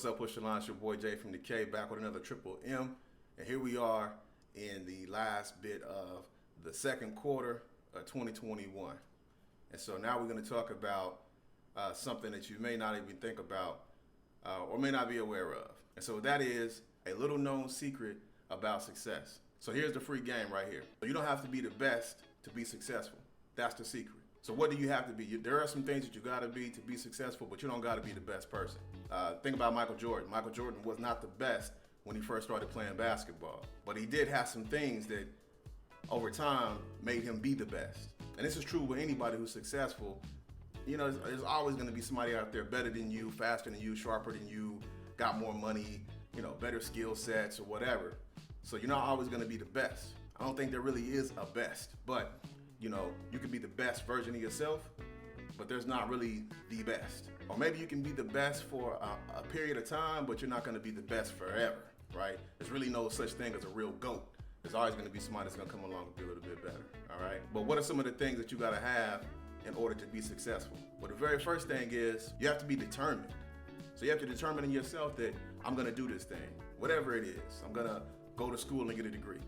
What's up, Push the Line? It's your boy Jay from the K, back with another Triple M. And here we are in the last bit of the second quarter of 2021. And so now we're going to talk about something that you may not even think about or may not be aware of. And so that is a little known secret about success. So here's the free game right here. You don't have to be the best to be successful. That's the secret. So what do you have to be? There are some things that you got to be successful, but you don't got to be the best person. Think about Michael Jordan. Michael Jordan was not the best when he first started playing basketball, but he did have some things that over time made him be the best. And this is true with anybody who's successful. You know, there's always going to be somebody out there better than you, faster than you, sharper than you, got more money, you know, better skill sets or whatever. So you're not always going to be the best. I don't think there really is a best, but you know, you can be the best version of yourself, but there's not really the best. Or maybe you can be the best for a period of time, but you're not gonna be the best forever, right? There's really no such thing as a real GOAT. There's always gonna be somebody that's gonna come along and be a little bit better, all right? But what are some of the things that you gotta have in order to be successful? Well, the very first thing is you have to be determined. So you have to determine in yourself that I'm gonna do this thing, whatever it is. I'm gonna go to school and get a degree.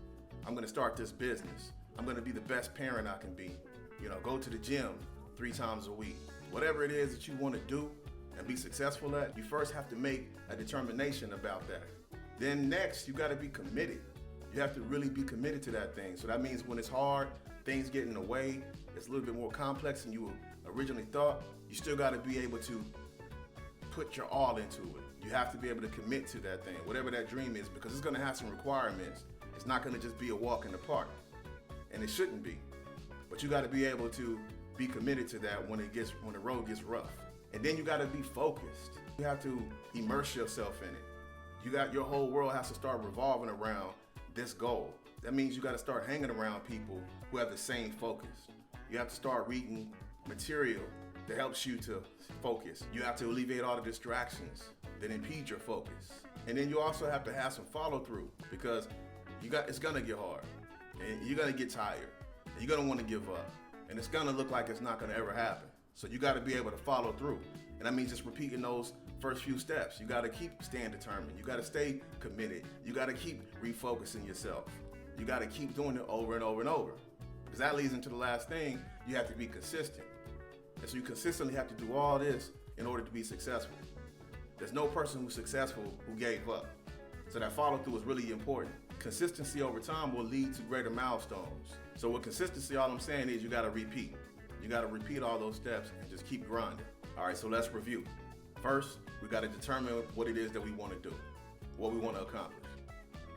I'm gonna start this business. I'm gonna be the best parent I can be. You know, go to the gym 3 times a week. Whatever it is that you wanna do and be successful at, you first have to make a determination about that. Then next, you gotta be committed. You have to really be committed to that thing. So that means when it's hard, things get in the way, it's a little bit more complex than you originally thought, you still gotta be able to put your all into it. You have to be able to commit to that thing, whatever that dream is, because it's gonna have some requirements. It's not gonna just be a walk in the park. And it shouldn't be. But you gotta be able to be committed to that when the road gets rough. And then you gotta be focused. You have to immerse yourself in it. Your whole world has to start revolving around this goal. That means you gotta start hanging around people who have the same focus. You have to start reading material that helps you to focus. You have to alleviate all the distractions that impede your focus. And then you also have to have some follow through, because it's gonna get hard. And you're gonna get tired, and you're gonna want to give up, and it's gonna look like it's not gonna ever happen. So you gotta be able to follow through, and that means just repeating those first few steps. You gotta keep staying determined. You gotta stay committed. You gotta keep refocusing yourself. You gotta keep doing it over and over and over, because that leads into the last thing. You have to be consistent, and so you consistently have to do all this in order to be successful. There's no person who's successful who gave up. So that follow through is really important. Consistency over time will lead to greater milestones. So with consistency, all I'm saying is you gotta repeat. You gotta repeat all those steps and just keep grinding. All right, so let's review. First, we gotta determine what it is that we wanna do, what we wanna accomplish.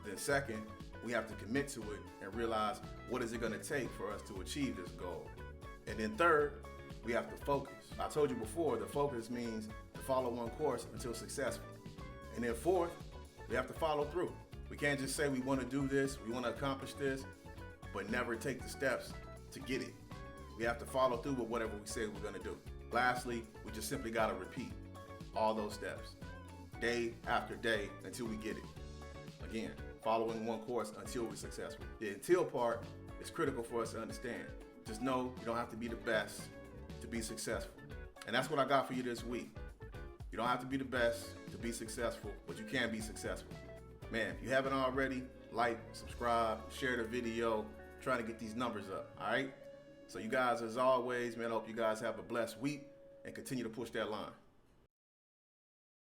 Then second, we have to commit to it and realize what is it gonna take for us to achieve this goal. And then third, we have to focus. I told you before, the focus means to follow one course until successful. And then fourth, we have to follow through. We can't just say we want to do this, we want to accomplish this, but never take the steps to get it. We have to follow through with whatever we say we're going to do. Lastly, we just simply got to repeat all those steps, day after day, until we get it. Again, following one course until we're successful. The until part is critical for us to understand. Just know you don't have to be the best to be successful. And that's what I got for you this week. You don't have to be the best to be successful, but you can be successful. Man, if you haven't already, like, subscribe, share the video, trying to get these numbers up, all right? So you guys, as always, man, I hope you guys have a blessed week and continue to push that line.